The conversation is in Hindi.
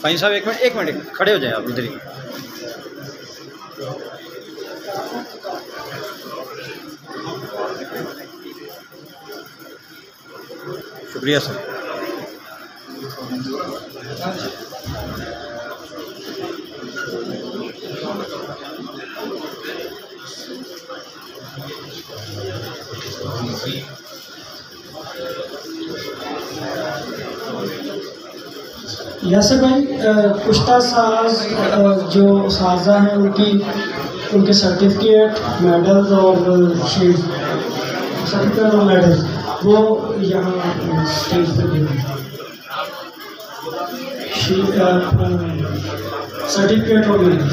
भाई साहब एक मिनट खड़े हो जाए आप इधर ही। शुक्रिया सर। यासर भाई, कुश्ता साज जो साजा हैं उनके सर्टिफिकेट, मेडल्स और शील्ड, सर्टिफिकेट और मेडल्स वो यहाँ स्टेज पे देंगे। सर्टिफिकेट और मेडल्स